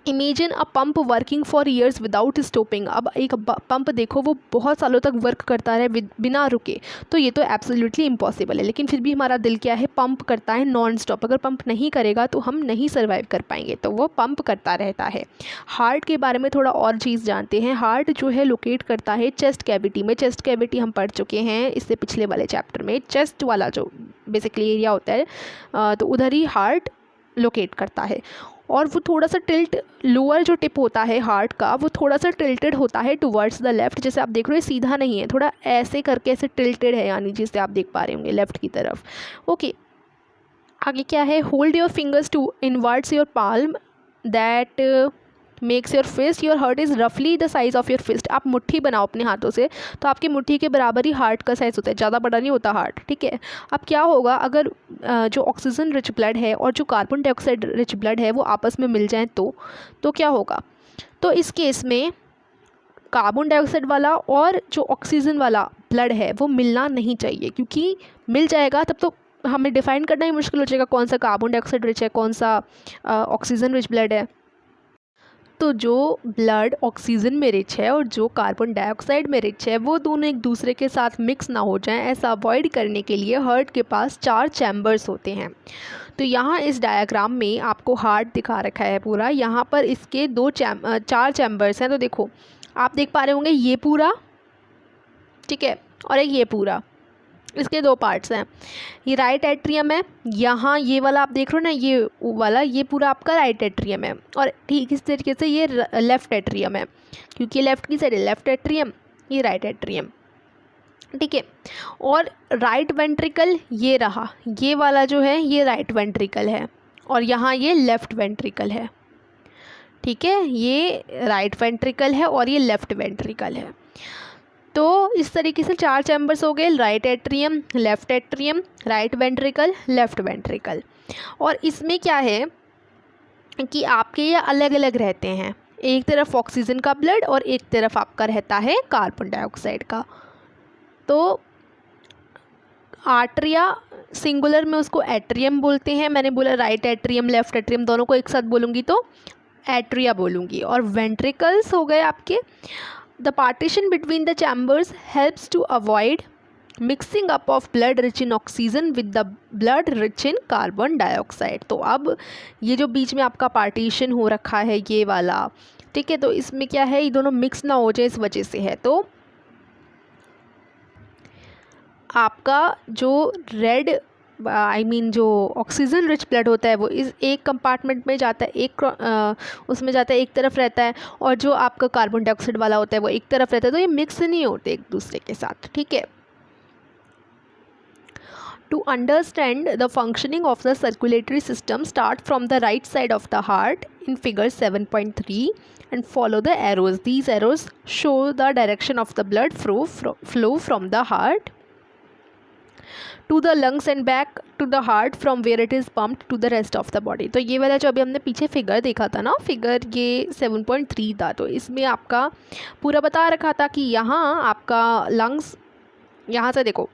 Imagine a pump working for years without stopping. अब एक पंप देखो वो बहुत सालों तक वर्क करता रहे बिना रुके, तो ये तो एब्सोल्युटली इम्पॉसिबल है। लेकिन फिर भी हमारा दिल क्या है? पंप करता है नॉन स्टॉप। अगर पंप नहीं करेगा तो हम नहीं सर्वाइव कर पाएंगे, तो वो पंप करता रहता है। हार्ट के बारे में थोड़ा और चीज़ जानते हैं। हार्ट जो है लोकेट करता है चेस्ट कैविटी में। चेस्ट कैविटी हम पढ़ चुके हैं इससे पिछले वाले चैप्टर में। चेस्ट वाला जो बेसिकली एरिया होता है तो उधर ही हार्ट लोकेट करता है। और वो थोड़ा सा टिल्ट, लोअर जो टिप होता है हार्ट का वो थोड़ा सा टिल्टेड होता है टुवर्ड्स द लेफ्ट। जैसे आप देख रहे हो सीधा नहीं है, थोड़ा ऐसे करके ऐसे टिल्टेड है, यानी जिससे आप देख पा रहे होंगे लेफ्ट की तरफ। ओके, आगे क्या है? Hold your fingers to inwards your palm that makes your fist. Your heart is रफली the size of your fist. आप मुट्ठी बनाओ अपने हाथों से तो आपकी मुट्ठी के बराबर ही हार्ट का साइज़ होता है, ज़्यादा बड़ा नहीं होता हार्ट, ठीक है। अब क्या होगा अगर जो ऑक्सीजन रिच ब्लड है और जो कार्बन डाइऑक्साइड रिच ब्लड है वो आपस में मिल जाएं तो क्या होगा? तो इस केस में कार्बन डाइऑक्साइड वाला और जो ऑक्सीजन वाला ब्लड है वो मिलना नहीं चाहिए, क्योंकि मिल जाएगा तब तो हमें डिफाइन करना ही मुश्किल हो जाएगा कौन सा कार्बन डाइऑक्साइड रिच है, कौन सा ऑक्सीजन रिच ब्लड है। तो जो ब्लड ऑक्सीजन में रिच है और जो कार्बन डाइऑक्साइड में रिच है वो दोनों एक दूसरे के साथ मिक्स ना हो जाएं, ऐसा अवॉइड करने के लिए हार्ट के पास 4 चैम्बर्स होते हैं। तो यहाँ इस डायग्राम में आपको हार्ट दिखा रखा है पूरा, यहाँ पर इसके 4 चैम्बर्स हैं। तो देखो आप देख पा रहे होंगे ये पूरा, ठीक है, और एक ये पूरा, इसके 2 पार्ट्स हैं। ये राइट एट्रियम है, यहाँ ये वाला आप देख रहे हो ना, ये वाला, ये पूरा आपका राइट एट्रियम है, और ठीक इस तरीके से ये लेफ़्ट एट्रियम है, क्योंकि लेफ़्ट की साइड है लेफ़्ट एट्रियम, ये राइट एट्रियम, ठीक है। और राइट वेंट्रिकल ये रहा, ये वाला जो है ये राइट वेंट्रिकल है, और यहाँ ये लेफ़्ट वेंट्रिकल है, ठीक है। ये राइट वेंट्रिकल है और ये लेफ़्ट वेंट्रिकल है। तो इस तरीके से 4 चैम्बर्स हो गए, right atrium, left atrium, right ventricle, left ventricle. और इसमें क्या है कि आपके ये अलग अलग रहते हैं, एक तरफ ऑक्सीजन का ब्लड और एक तरफ आपका रहता है कार्बन डाइऑक्साइड का। तो आर्टरिया सिंगुलर में उसको एट्रियम बोलते हैं, मैंने बोला राइट एट्रियम लेफ़्ट एट्रियम दोनों को एक साथ बोलूँगी तो एट्रिया बोलूँगी। और वेंट्रिकल्स हो गए आपके, The partition between the chambers helps to avoid mixing up of blood rich in oxygen with the blood rich in carbon dioxide। तो अब ये जो बीच में आपका पार्टीशन हो रखा है ये वाला, ठीक है, तो इसमें क्या है, ये दोनों मिक्स ना हो जाए, इस वजह से है। तो आपका जो रेड जो ऑक्सीजन रिच ब्लड होता है वो इस एक कंपार्टमेंट में जाता है, उसमें जाता है, एक तरफ रहता है, और जो आपका कार्बन डाइऑक्साइड वाला होता है वो एक तरफ रहता है। तो ये मिक्स नहीं होते एक दूसरे के साथ, ठीक है। To understand the functioning of the circulatory system start from the right side of the heart in figure 7.3 and follow the arrows. These arrows show the direction of the blood flow from the heart to the lungs and back to the heart from where it is pumped to the rest of the body। तो ये वाला जो अभी हमने पीछे figure देखा था ना, फिगर ये 7.3 था, तो इसमें आपका पूरा बता रखा था कि यहाँ आपका लंग्स, यहाँ से देखो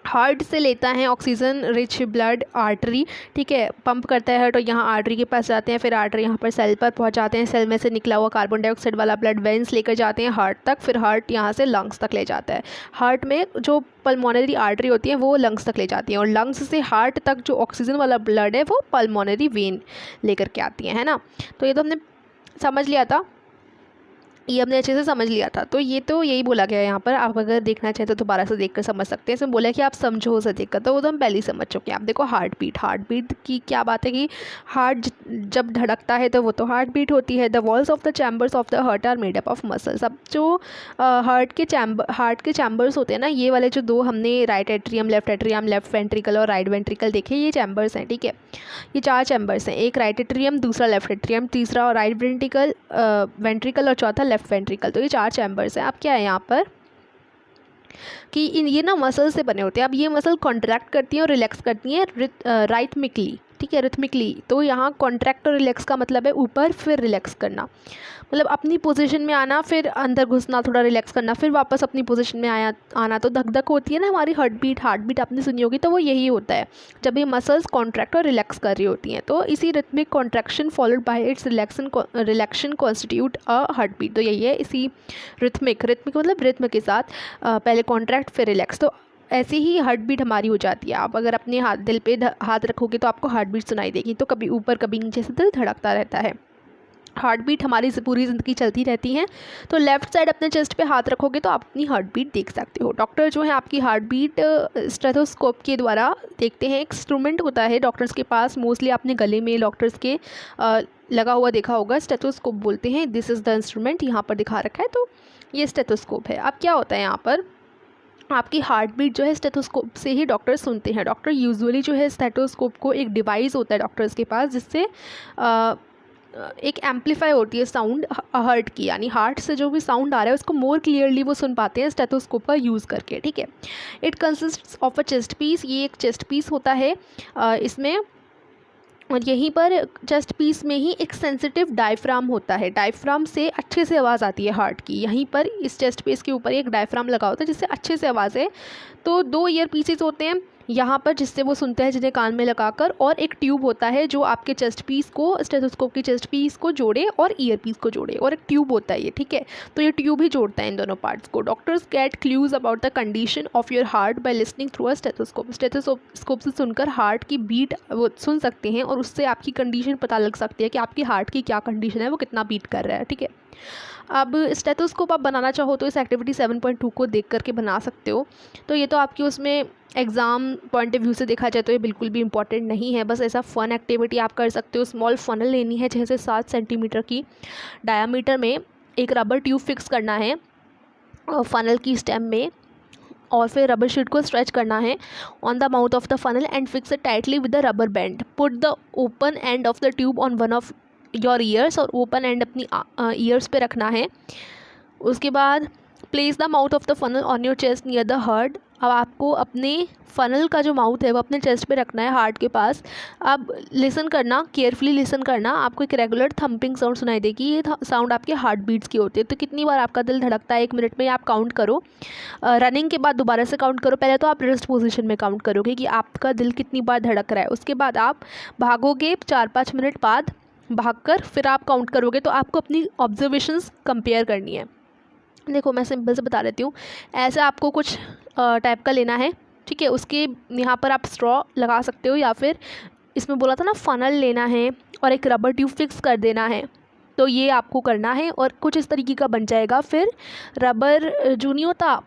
हार्ट से लेता है ऑक्सीजन रिच ब्लड आर्टरी, ठीक है, पंप करता है हार्ट, और यहाँ आर्टरी के पास जाते हैं, फिर आर्टरी यहाँ पर सेल पर पहुँचाते हैं, सेल में से निकला हुआ कार्बन डाइऑक्साइड वाला ब्लड वेंस लेकर जाते हैं हार्ट तक, फिर हार्ट यहाँ से लंग्स तक ले जाता है। हार्ट में जो पल्मोनरी आर्टरी होती है वो लंग्स तक ले जाती हैं, और लंग्स से हार्ट तक जो ऑक्सीजन वाला ब्लड है वो पल्मोनरी वेन लेकर के आती है ना। तो ये तो हमने समझ लिया था, ये हमने अच्छे से समझ लिया था। तो ये तो यही बोला गया है यहाँ पर, आप अगर देखना चाहें तो दोबारा से देखकर समझ सकते हैं। इसमें बोला कि आप समझो उसे देखकर, तो वो तो हम पहले ही समझ चुके हैं। आप देखो हार्ट बीट की क्या बात है कि हार्ट जब धड़कता है तो वो तो हार्ट बीट होती है। The walls of the chambers of the heart are made up of muscles. अब जो हार्ट के चैम्बर्स होते हैं ना, ये वाले जो 2 हमने राइट एट्रियम, लेफ्ट वेंट्रिकल और राइट वेंट्रिकल देखे, ये चैम्बर्स हैं, ठीक है। ये 4 चैम्बर्स हैं, एक राइट एट्रियम, दूसरा लेफ्ट एट्रियम, तीसरा राइट वेंट्रिकल और चौथा लेफ्ट वेंट्रिकल। तो ये 4 चैम्बर्स हैं। अब क्या है यहाँ पर कि ये ना मसल से बने होते हैं। अब ये मसल कॉन्ट्रैक्ट करती हैं और रिलैक्स करती हैं राइथमिकली, ठीक है, रिथमिकली। तो यहाँ कॉन्ट्रैक्ट और रिलैक्स का मतलब है ऊपर फिर रिलैक्स करना, मतलब अपनी पोजीशन में आना, फिर अंदर घुसना, थोड़ा रिलैक्स करना, फिर वापस अपनी पोजीशन में आना। तो धक धक होती है ना हमारी हार्ट बीट आपने सुनी होगी, तो वो यही होता है जब ये मसल्स कॉन्ट्रैक्ट और रिलैक्स कर रही होती हैं। तो इसी rhythmic contraction followed by its relaxation constitute a heart beat. तो यही है, इसी रिथमिक मतलब रिथम के साथ पहले कॉन्ट्रैक्ट फिर रिलैक्स, तो ऐसे ही हार्ट बीट हमारी हो जाती है। आप अगर अपने दिल पे हाथ रखोगे तो आपको हार्ट बीट सुनाई देगी। तो कभी ऊपर कभी नीचे से दिल धड़कता रहता है। हार्ट बीट हमारी पूरी ज़िंदगी चलती रहती है। तो लेफ़्ट साइड अपने चेस्ट पे हाथ रखोगे तो आप अपनी हार्ट बीट देख सकते हो। डॉक्टर जो है आपकी हार्ट बीट स्टेथोस्कोप के द्वारा देखते हैं। एक इंस्ट्रूमेंट होता है डॉक्टर्स के पास, मोस्टली आपने गले में डॉक्टर्स के लगा हुआ देखा होगा, स्टेथोस्कोप बोलते हैं। दिस इज़ द इंस्ट्रूमेंट, यहाँ पर दिखा रखा है, तो ये स्टेथोस्कोप है। अब क्या होता है यहाँ पर, आपकी हार्ट बीट जो है स्टेथोस्कोप से ही डॉक्टर सुनते हैं। डॉक्टर यूजुअली जो है स्टेथोस्कोप को, एक डिवाइस होता है डॉक्टर्स के पास जिससे एक एम्पलीफाई होती है साउंड हार्ट की, यानी हार्ट से जो भी साउंड आ रहा है उसको मोर क्लियरली वो सुन पाते हैं स्टेथोस्कोप का यूज़ करके, ठीक है। It consists of a chest piece, ये एक चेस्ट पीस होता है। इसमें और यहीं पर चेस्ट पीस में ही एक सेंसिटिव डायफ्राम होता है, डायफ्राम से अच्छे से आवाज़ आती है हार्ट की। यहीं पर इस चेस्ट पीस के ऊपर एक डायफ्राम लगा होता है जिससे अच्छे से आवाज़ है। तो 2 ईयर पीसेस होते हैं यहाँ पर जिससे वो सुनते हैं, जिन्हें कान में लगाकर, और एक ट्यूब होता है जो आपके चेस्ट पीस को, स्टेथोस्कोप की चेस्ट पीस को जोड़े और ईयर पीस को जोड़े, और एक ट्यूब होता है ये, ठीक है। तो ये ट्यूब ही जोड़ता है इन दोनों पार्ट्स को। Doctors get clues about the condition of your heart by listening through a stethoscope. Stethoscope से सुनकर हार्ट की बीट वो सुन सकते हैं और उससे आपकी कंडीशन पता लग सकती है कि आपकी हार्ट की क्या कंडीशन है, वो कितना बीट कर रहा है, ठीक है। अब स्टेथोस्कोप आप बनाना चाहो तो इस एक्टिविटी 7.2 को देख करके बना सकते हो। तो ये तो आपकी उसमें एग्ज़ाम पॉइंट ऑफ व्यू से देखा जाए तो ये बिल्कुल भी इंपॉर्टेंट नहीं है, बस ऐसा फ़न एक्टिविटी आप कर सकते हो। स्मॉल फनल लेनी है जैसे 7 सेंटीमीटर की डायामीटर में, एक रबर ट्यूब फिक्स करना है फनल की स्टेम में, और फिर रबर शीट को स्ट्रेच करना है on the mouth of the funnel and fix it tightly with the rubber band. Put the open end of the tube on one of your ears, और open and अपनी years पे रखना है। उसके बाद place the mouth of the funnel on your chest near the heart. अब आपको अपने फनल का जो माउथ है वो अपने चेस्ट पे रखना है हार्ट के पास। अब लिसन करना, केयरफुली लिसन करना, आपको एक रेगुलर थम्पिंग साउंड सुनाई देगी। ये साउंड आपके हार्ट बीट्स की होती है। तो कितनी बार आपका दिल धड़कता है 1 मिनट में आप काउंट करो। रनिंग के बाद दोबारा से काउंट करो। पहले तो आप रेस्ट पोजीशन में काउंट करोगे कि आपका दिल कितनी बार धड़क रहा है। उसके बाद आप भागोगे 4-5 मिनट बाद, भागकर फिर आप काउंट करोगे। तो आपको अपनी ऑब्जर्वेशंस कंपेयर करनी है। देखो मैं सिंपल से बता देती हूँ। ऐसे आपको कुछ टाइप का लेना है, ठीक है। उसके यहाँ पर आप स्ट्रॉ लगा सकते हो, या फिर इसमें बोला था ना फनल लेना है और एक रबर ट्यूब फिक्स कर देना है। तो ये आपको करना है और कुछ इस तरीके का बन जाएगा। फिर रबर जो नहीं होता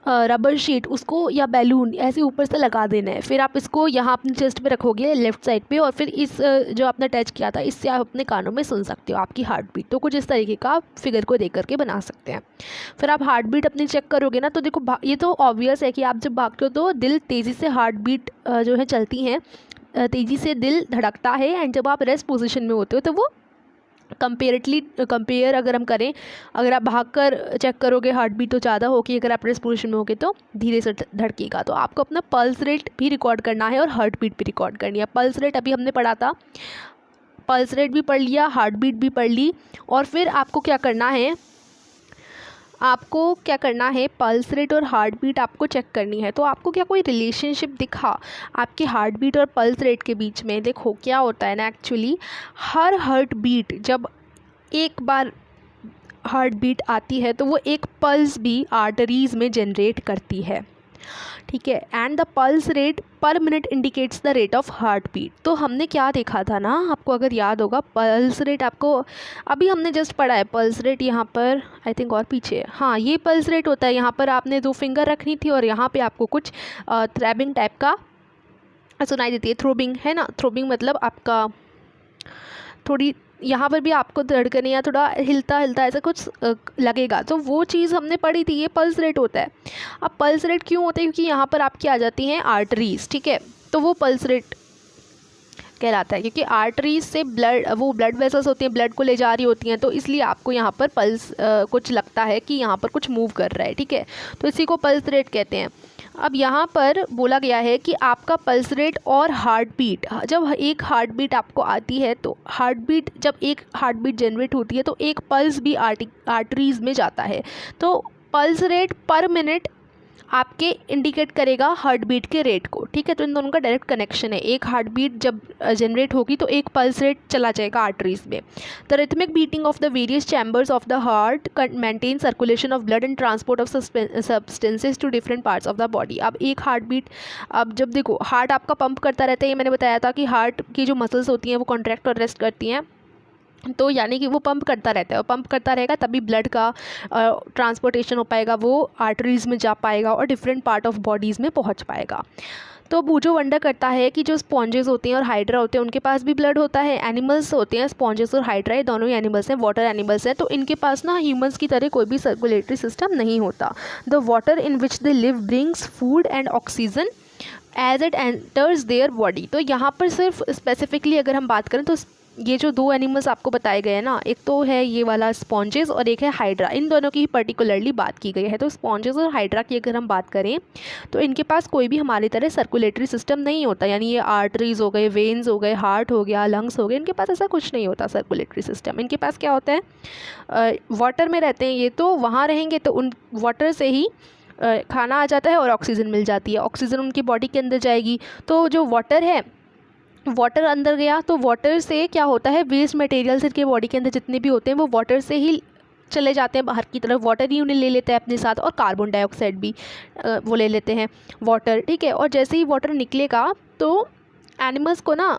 रबर शीट, उसको या बैलून ऐसे ऊपर से लगा देना है। फिर आप इसको यहाँ अपने चेस्ट पे रखोगे लेफ़्ट साइड पे, और फिर इस जो आपने टच किया था इससे आप अपने कानों में सुन सकते हो आपकी हार्ट बीट। तो कुछ इस तरीके का आप फिगर को देख करके बना सकते हैं। फिर आप हार्ट बीट अपनी चेक करोगे ना, तो देखो ये तो ऑब्वियस है कि आप जब भागते हो तो दिल तेज़ी से हार्ट बीट जो है चलती हैं, तेज़ी से दिल धड़कता है। एंड जब आप रेस्ट पोजिशन में होते हो तो वो कंपेयर अगर हम करें, अगर आप भागकर चेक करोगे हार्ट बीट तो ज़्यादा होगी, अगर आप रेस्ट पोजीशन में होगे तो धीरे से धड़केगा। तो आपको अपना पल्स रेट भी रिकॉर्ड करना है और हार्ट बीट भी रिकॉर्ड करनी है। पल्स रेट अभी हमने पढ़ा था, पल्स रेट भी पढ़ लिया, हार्ट बीट भी पढ़ ली। और फिर आपको क्या करना है, पल्स रेट और हार्ट बीट आपको चेक करनी है। तो आपको क्या कोई रिलेशनशिप दिखा आपके हार्ट बीट और पल्स रेट के बीच में? देखो क्या होता है ना, एक्चुअली हर हार्ट बीट, जब एक बार हार्ट बीट आती है तो वो एक पल्स भी आर्टरीज़ में जनरेट करती है, ठीक है। And the pulse rate per minute indicates the rate of heart beat. तो हमने क्या देखा था ना, आपको अगर याद होगा, पल्स रेट आपको अभी हमने जस्ट पढ़ा है। पल्स रेट यहाँ पर आई थिंक और पीछे, हाँ ये पल्स रेट होता है। यहाँ पर आपने 2 फिंगर रखनी थी और यहाँ पे आपको कुछ थ्रैबिंग टाइप का सुनाई देती है। थ्रोबिंग है ना, थ्रोबिंग मतलब आपका थोड़ी यहाँ पर भी आपको धड़कने या थोड़ा हिलता ऐसा कुछ लगेगा। तो वो चीज़ हमने पढ़ी थी, ये पल्स रेट होता है। अब पल्स रेट क्यों होता है? क्योंकि यहाँ पर आपकी आ जाती हैं आर्टरीज़, ठीक है। तो वो पल्स रेट कहलाता है, क्योंकि आर्टरीज से ब्लड वेसल्स होती हैं, ब्लड को ले जा रही होती हैं। तो इसलिए आपको यहाँ पर पल्स कुछ लगता है कि यहाँ पर कुछ मूव कर रहा है, ठीक है। तो इसी को पल्स रेट कहते हैं। अब यहाँ पर बोला गया है कि आपका पल्स रेट और हार्ट बीट, जब एक हार्ट बीट आपको आती है तो जब एक हार्ट बीट जनरेट होती है तो एक पल्स भी आर्टरीज़ में जाता है। तो पल्स रेट पर मिनट आपके इंडिकेट करेगा हार्ट बीट के रेट को, ठीक है। तो इन दोनों का डायरेक्ट कनेक्शन है। एक हार्ट बीट जब जनरेट होगी तो एक पल्स रेट चला जाएगा आर्टरीज में। The rhythmic beating of the various chambers of the heart maintain circulation of blood and transport of substances to different parts of the body. अब एक हार्ट बीट, अब जब देखो हार्ट आपका पंप करता रहता है, ये मैंने बताया था कि हार्ट की जो मसल्स होती हैं वो कॉन्ट्रैक्ट और रेस्ट करती हैं। तो यानी कि वो पंप करता रहता है, और पंप करता रहेगा तभी ब्लड का ट्रांसपोर्टेशन हो पाएगा, वो आर्टरीज़ में जा पाएगा और डिफरेंट पार्ट ऑफ बॉडीज़ में पहुंच पाएगा। तो बूजो वंडर करता है कि जो स्पॉन्जेस होते हैं और हाइड्रा होते हैं उनके पास भी ब्लड होता है। एनिमल्स होते हैं स्पॉन्जेस और हाइड्रा, ये दोनों ही एनिमल्स हैं, वाटर एनिमल्स हैं। तो इनके पास ना ह्यूमंस की तरह कोई भी सर्कुलेटरी सिस्टम नहीं होता। The water in which they live brings food and oxygen as it enters their body. तो यहाँ पर सिर्फ स्पेसिफिकली अगर हम बात करें तो ये जो दो एनिमल्स आपको बताए गए हैं ना, एक तो है ये वाला स्पॉन्जेस और एक है हाइड्रा, इन दोनों की ही पर्टिकुलरली बात की गई है। तो स्पॉन्जेस और हाइड्रा की अगर हम बात करें तो इनके पास कोई भी हमारी तरह सर्कुलेटरी सिस्टम नहीं होता, यानी ये आर्टरीज हो गए, वेन्स हो गए, हार्ट हो गया, लंग्स हो गए, इनके पास ऐसा कुछ नहीं होता सर्कुलेटरी सिस्टम। इनके पास क्या होता है, वाटर में रहते हैं ये, तो वहाँ रहेंगे तो उन वाटर से ही खाना आ जाता है और ऑक्सीजन मिल जाती है, ऑक्सीजन उनकी बॉडी के अंदर जाएगी। तो जो वाटर है, वाटर अंदर गया तो वाटर से क्या होता है, वेस्ट मटेरियल्स इनके बॉडी के अंदर जितने भी होते हैं वो वाटर से ही चले जाते हैं बाहर की तरफ, वाटर ही उन्हें ले लेता है अपने साथ, और कार्बन डाइऑक्साइड भी वो ले लेते हैं वाटर, ठीक है। और जैसे ही वाटर निकलेगा तो एनिमल्स को ना,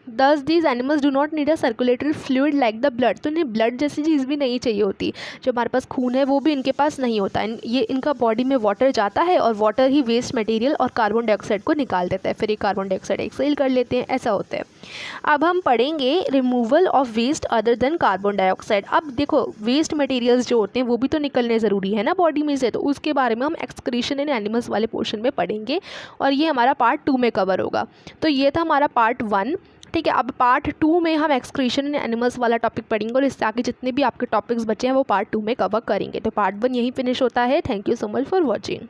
दस these animals do not need a circulatory fluid like the blood, तो इन्हें ब्लड जैसी चीज़ भी नहीं चाहिए होती, जो हमारे पास खून है वो भी इनके पास नहीं होता। ये इनका बॉडी में वाटर जाता है और वाटर ही वेस्ट मटेरियल और कार्बन डाइऑक्साइड को निकाल देता है, फिर ये कार्बन डाइऑक्साइड एक्सहेल कर लेते हैं, ऐसा होता है। अब हम पढ़ेंगे removal of waste other than carbon dioxide. अब देखो वेस्ट मटेरियल्स जो होते हैं वो भी तो निकलने ज़रूरी है ना बॉडी में से, तो उसके बारे में हम एक्सक्रीशन इन एनिमल्स वाले पोर्शन में पढ़ेंगे और ये हमारा पार्ट 2 में कवर होगा। तो ये था हमारा पार्ट 1, ठीक है। अब पार्ट 2 में हम एक्सक्रीशन इन एनिमल्स वाला टॉपिक पढ़ेंगे और इससे आगे जितने भी आपके टॉपिक्स बचे हैं वो पार्ट 2 में कवर करेंगे। तो पार्ट 1 यहीं फिनिश होता है। Thank you so much for watching.